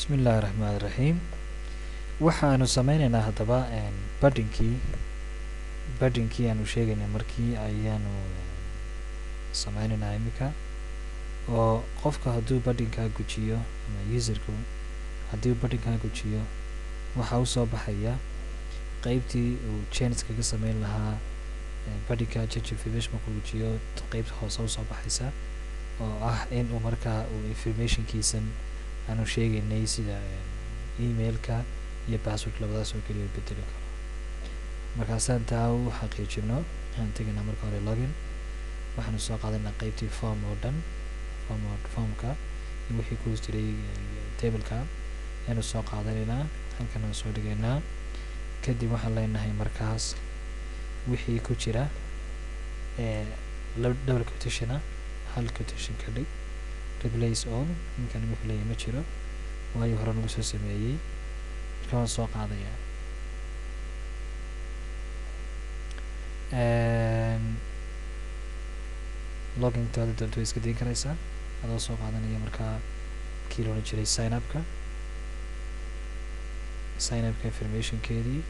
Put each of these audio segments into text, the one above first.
bismillahi raxmaani raxiim. waxaanu sameyneynaa haddaba badhinkii aanu sheegaynay markii ayaanu sameyneynaa imika oo qofka hadduu badhinkaa gujiyo ama userku haddii badhinkaa gujiyo waxaa usoo baxaya qeybtii uu change kaga sameyn lahaa badhinka jajafimation markuu gujiyo qeybta hoose usoo baxaysa oo ah in uu markaa uu informationkiisan aanu sheegaynay sida emailka iyo password labadaas oo keliya bedeli karo. markaasaan taa u xaqiijino waxaan tegaynaa marka hore login, waxaanu soo qaadanaa qeybtii form oo dhan formka iyo wixii ku jiray tableka ayaanu soo qaadanaynaa, halkan aan soo dhigaynaa. kadib waxaan leenahay markaas wixii ku jira double quotationa hal quotation ka dhig, replace all ninkan wuxuu leeyahay ma jiro waayo hore nagu soo sameeyey, marka waan soo qaadayaa. logintaada doonto way iska dayin karaysaa adoo soo qaadanaya markaa kii loona jiray sign upka informationkeedii,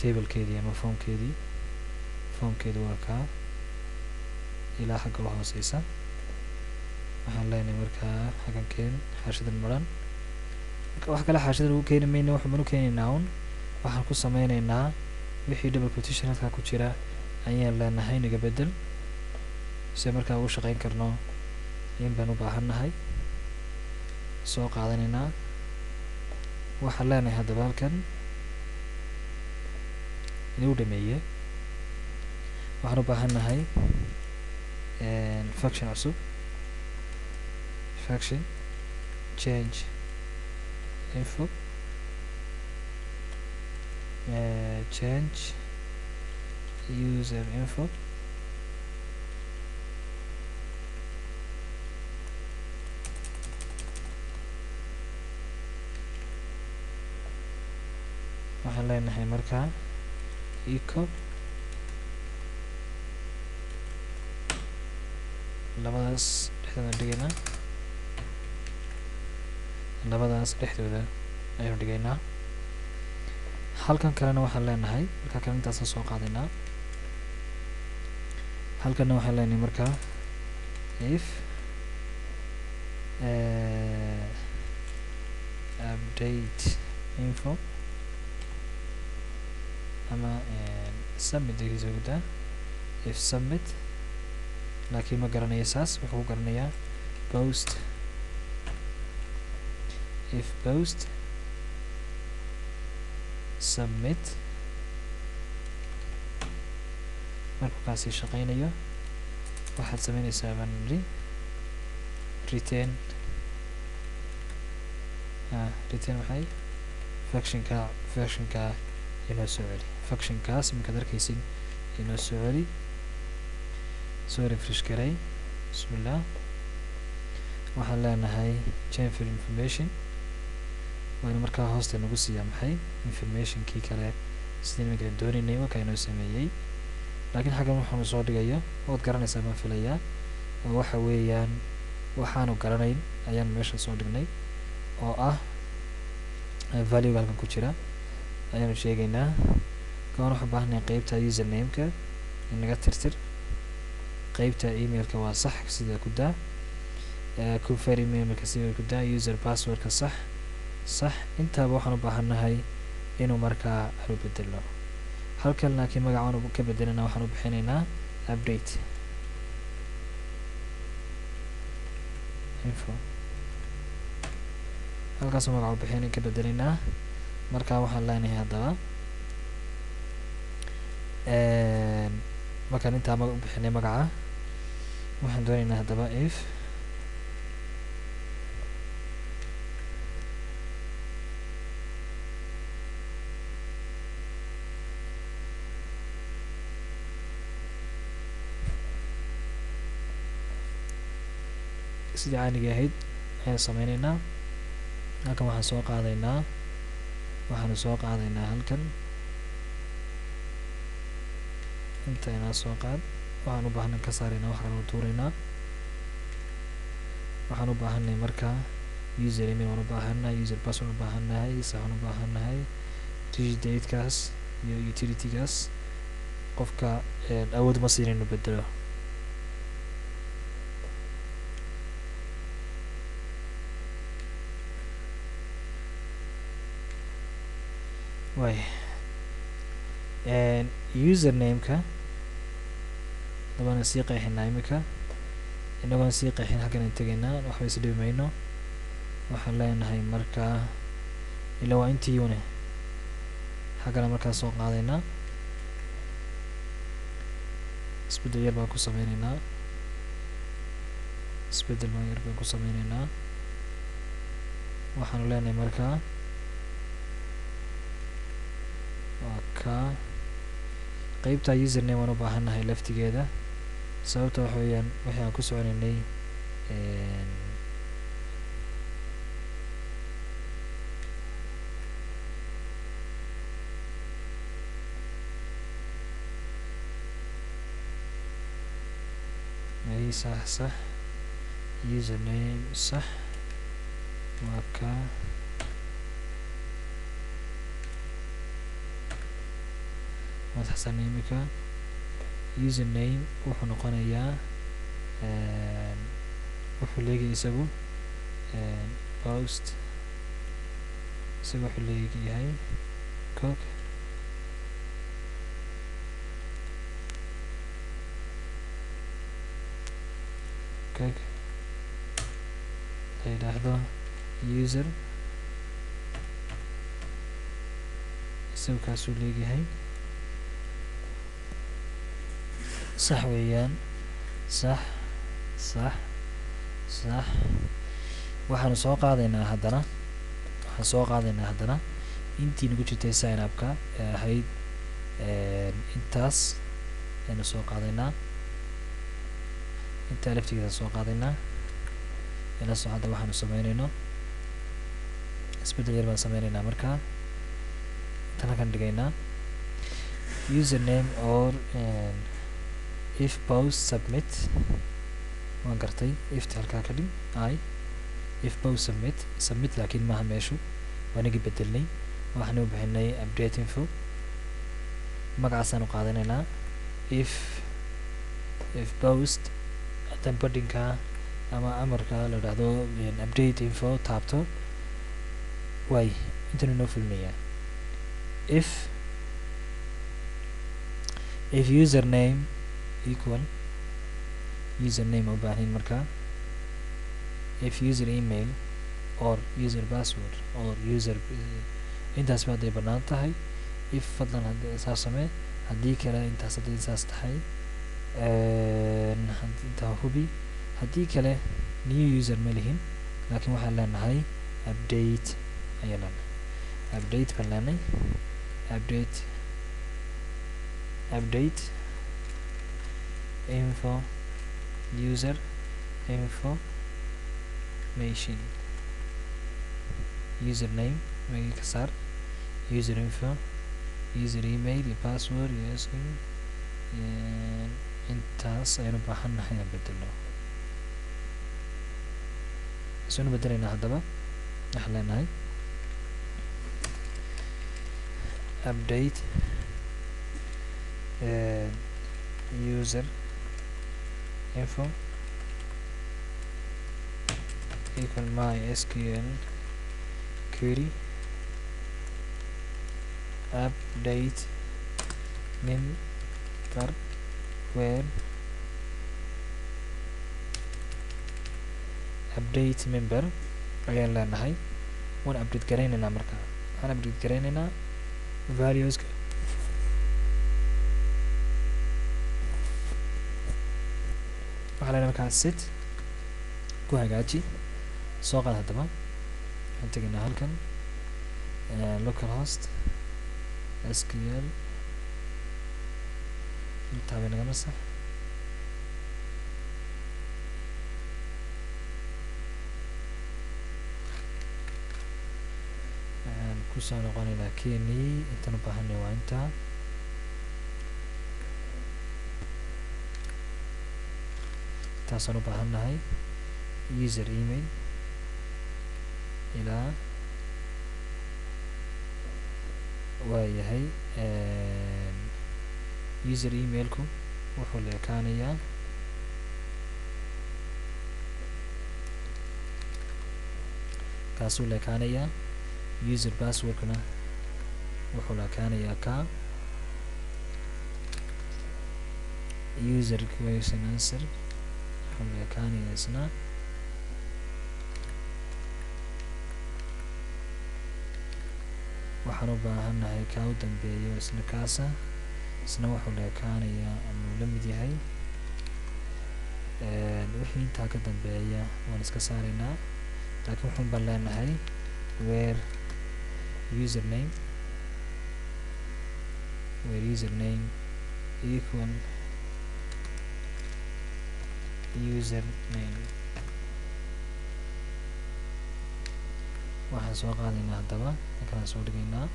tablekeedii ama formkeedii waa kaa ilaa xagga u hooseysa. waxaan leenahay markaa xagankeen xaashadan maran, wax kale xaashadan ugu keeni mayna, waxaan u keenaynaa un waxaan ku sameyneynaa wixii double quotation halkaa ku jira ayaan leenahay naga bedel se markaa ugu shaqeyn karno in baan u baahannahay. soo qaadanaynaa waxaan leenahay haddaba halkan inuu dhameeye waxaan u baahannahay function cusub, function change info change user info waxaan leenahay markaa eco labadaas dhexdooda dhigaynaa, ayaynu dhigaynaa. halkan kalena waxaan leenahay markaa kale intaasaan soo qaadaynaa. halkana waxaan leenahay markaa if update info ama submit degiisa gudaa if submit, laakiin ma garanaya saas, wuxuu ku garanayaa post if post submit. markuu kaasi shaqeynayo waxaad sameynaysaa baan nidhi return maxay functionka inoo soo celi, functionkaas iminkaad arkaysid inoo soo celi. soo refresh garay bismillah. waxaan leenahay change for information waana markaa hoosta nagu siiyaa maxay informationkii kale sidii iminka doonaynay markaa inoo sameeyey, laakiin xaggan waxaanu soo dhigayo waad garanaysaa baan filayaa oo waxa weeyaan waxaanu garanayn ayaanu meesha soo dhignay oo ah valuega halkan ku jira ayaanu sheegaynaa. kawan waxaan baahanay qeybta usernameka inaga tirtir, qeybta emailka waa sax sida ku daa, confirm emailka sida ku daa, user passwordka sax intaaba waxaan u baahannahay inuu markaa aanu bedelo. halkan laakiin magacaanu ka bedelana waxaan u bixinaynaa update info, halkaasoo magaca u bixin ka bedelaynaa. markaa waxaan leenahay haddaba markaan intaa u bixinay magaca waxaan doonaynaa haddaba if sidii caaniga ahayd ayaan sameyneynaa. halkan waxaanu soo qaadaynaa halkan inta inaa soo qaad, waxaan u baahnay ka saaraynaa, waxaan u tuuraynaa. waxaan u baahanay markaa user email waan u baahanahay, user password u baahanahay, saxan u baahanahay, rigid datekaas iyo utilitygaas qofka awood ma siin inuu bedelo. way username-ka dabana sii qeexinaa imika inagoon sii qeexin halkan aan tegaynaa, waxba is dhibi mayno. waxaan leenahay markaa ilaa waa intii une xaggana markaa soo qaadaynaa, isbeddel yar baan ku sameynaynaa, isbeddel yar baan ku sameynaynaa. waxaanu leenahay markaa waa ka qeybta username waan u baahanahay laftigeeda, sababta waxa weeyaan wixii aan ku soconaynay صح username صح waa ka madaxsan. imika username wuxuu noqonayaa wuxuu leeyahay isagu post, isagu wuxuu leeyahay cook la yidhaahdo user, isagu kaasuu leeyahay. sax weeyaan, sax waxaanu soo qaadaynaa haddana intii nagu jirtay sign up-ka ee ahayd intaas aynu soo qaadaynaa, intaa laftigeeda soo qaadaynaa. ila soo hadda waxaanu sameynayno isbeddel yar baan sameynaynaa, markaa tan halkan dhigaynaa username or if post submit waan gartay ifta halkaa ka dhig if post submit laakiin maaha meeshu waanigi bedelnay, waxaanu u bixinay update info, magacaasaan u qaadanaynaa. if post haddaan badhinka ama amarka la dhahdo update info taabto way intanu noo fulinayaa. if username equal username u baahin markaa, if user email or user password or user intaas ba hadday bannaan tahay, if fadlan saas samee, haddii kale intaas hadday saas tahay intaa hubi, haddii kale new user ma lihin laakiin waxaan leenahay update ayaan leenahay, update baan leenahay, update info user information, username magi ka saar, user info, user email iyo password iyo intaas ayaynu baahannahay inaan bedelno. isunu bedelaynaa haddaba waxaan leenahay update user info equal mysql query update member where update member ayaan leenahay. waan update garaynaynaa markaa, waxaan update garaynaynaa valueska waxaa leenahay markaa set ku hagaaji, soo qaad haddaba waxaan tegaynaa halkan localhost sql intaa bay naga masax, kusoo noqonaynaa kenii intaan u baahanay waa intaa. intaasaan u baahannahay user email ilaa waayahay user emailku wuxuu la ekaanayaa kaasuu la ekaanayaa user passwordkuna wuxuu la ekaanayaa ka user question answer wuxuu la ekaanayaa isna waxaan u baahannahay kaa u dambeeyo isna kaasa isna wuxuu la ekaanayaa ama la mid yahay wixii intaa ka dambeeya waan iska saaraynaa laakiin wuxuun baan leenahay where username equal username waxaan soo qaadaynaa haddaba halkaan soo dhigaynaa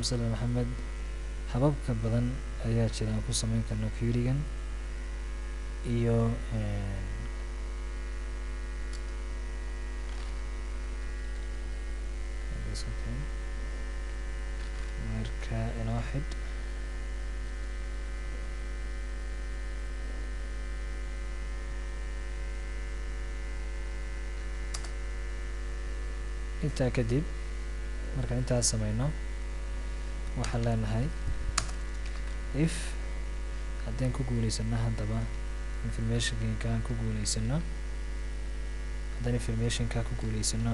Sal Maxamed hababka badan ayaa jira aan ku samayn karno querygan iyo marka inoo xidh intaa kadib markaan intaas samayno waxaan leenahay if haddaan ku guulaysano haddaba informationkaan ku guulaysano haddaan informationkaa ku guulaysano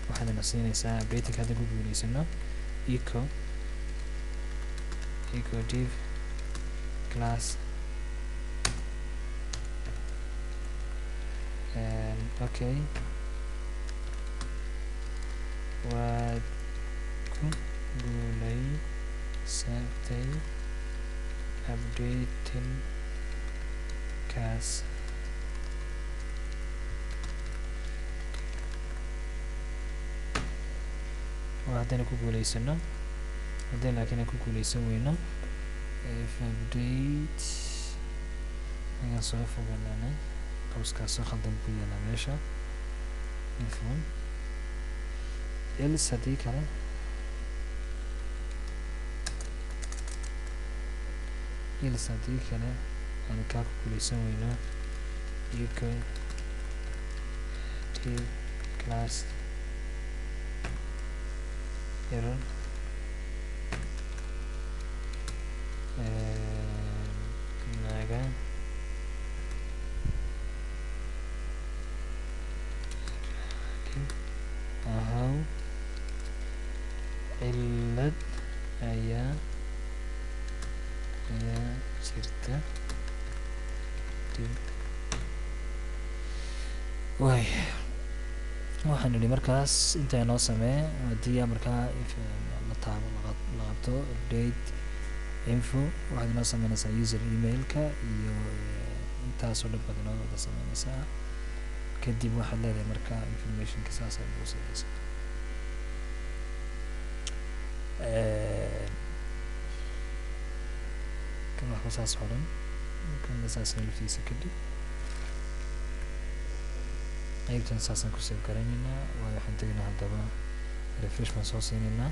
waxaadna siinaysaa updating haddaan ku guulaysano echo div class okay waad ku guulaysatay updating kaas haddayna ku guulaysano haddayna laakiin ku guulaysan weyno if update ayaan soo fogaanay qowskaasoo khaldan ku yaala meesha ifon else haddii kale aan kaa ku guulaysan weyno echo div class error naga ahaw cillad ayaa jirta waay waxaan idhi markaas intaa noo samee haddii markaa la qabto update info waxaad inoo sameynaysaa user emailka iyo intaasoo dhan baad inoo wada sameynaysaa kadib waxaad leedahay markaa informationka saas ay ugu samaysaa kan waxba saas xoran kanna saas nalaftiisa kadib qaybtan saasaan ku save garaynaynaa waayo waxaan tegaynaa haddaba refresh baan soo siinaynaa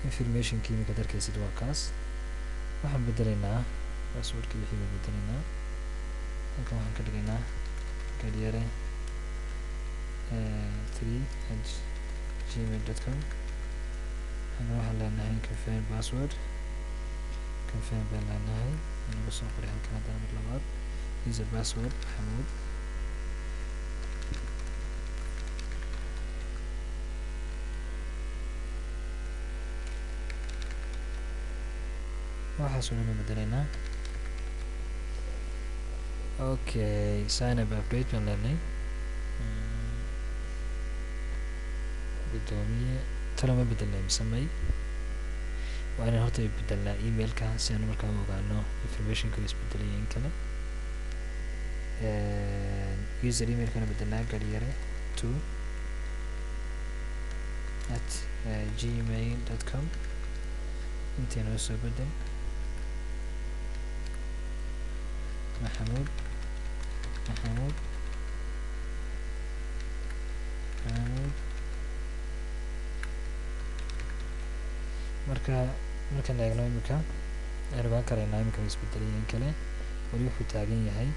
informationkii imika darkaysid waa kaas waxaan bedelaynaa passwordkii wixii baan bedelaynaa halkan waxaan ka dhigaynaa garyare 3@gmail.com halkan waxaan leenahay confirm password confirm baan leenahay inagu soo qoray halkan haddana mar labaad user password maxamuud waxaas oo dhan bedelaynaa okay sign up update baan leenahay gudoomiye talama bedelnay misamay waa inaan horta bedelnaa emailka si aan markaa u ogaano informationka isbedelaya in kale user email kana bedelnaa garyare 2 at gmail.com intii noo soo bedel maxamuud markaan eegno imika arbaan karaynaa imika isbedelayin kale wali wuxuu taagan yahay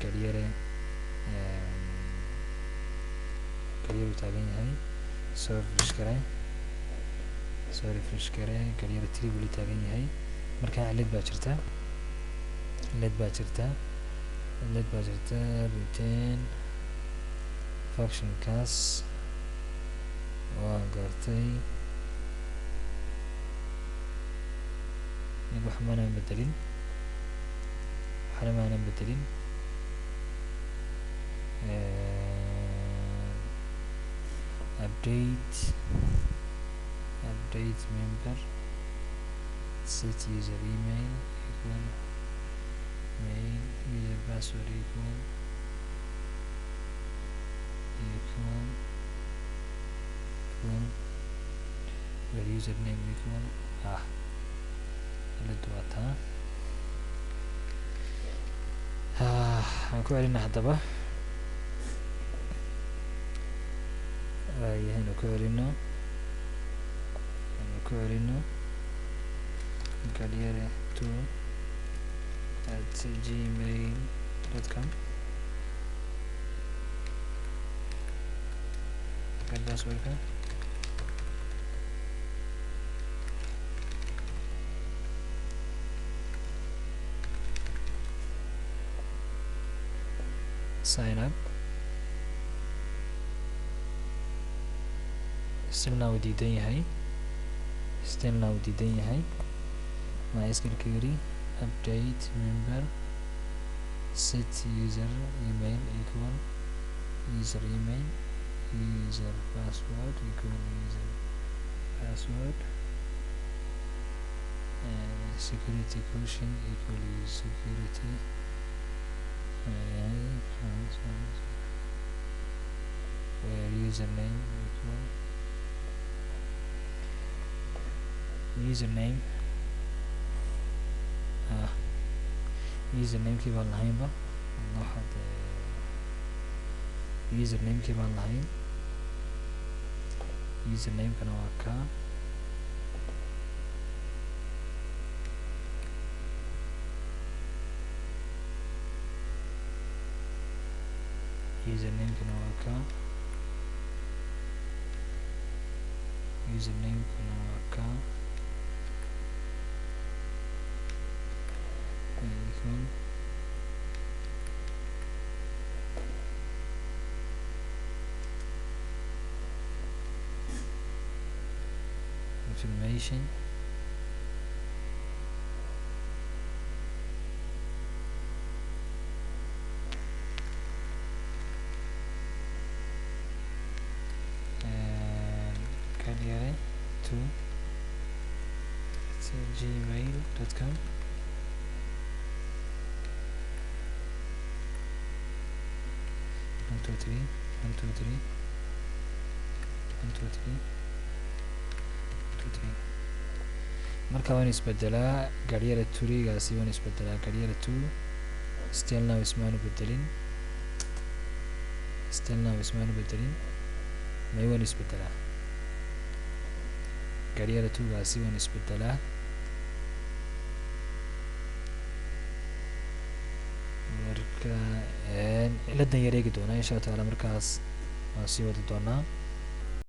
garyare taagan yahay soo refresh garay garyare 3 wali taagan yahay markaa lid baa jirta return functionkaas waa gartay waxna maanan bedelin update member set user email equal mail user password equal where username equal la duwataa aan ku celina haddaba ayaynu ku celino garyare 2 at gmail.com passwordka sign up still now diidan yahay mysql query update member set user email equal user email user password equal user password security quotient equal security where username equal usernamekii baan lahaynba usernamekii baan lahayn usernamekana waa kaa usernamekana waa kaa information garyare 2 at gmail.com marka waan isbedelaa garyare 3gaasi waan isbedelaa garyare 2 still now ismaanu bedelin may waan isbedelaa garyare 2gaasi waan isbedelaa marka ciladan yar eegi doonaa insha Allah taala markaas waan sii wadi doonaa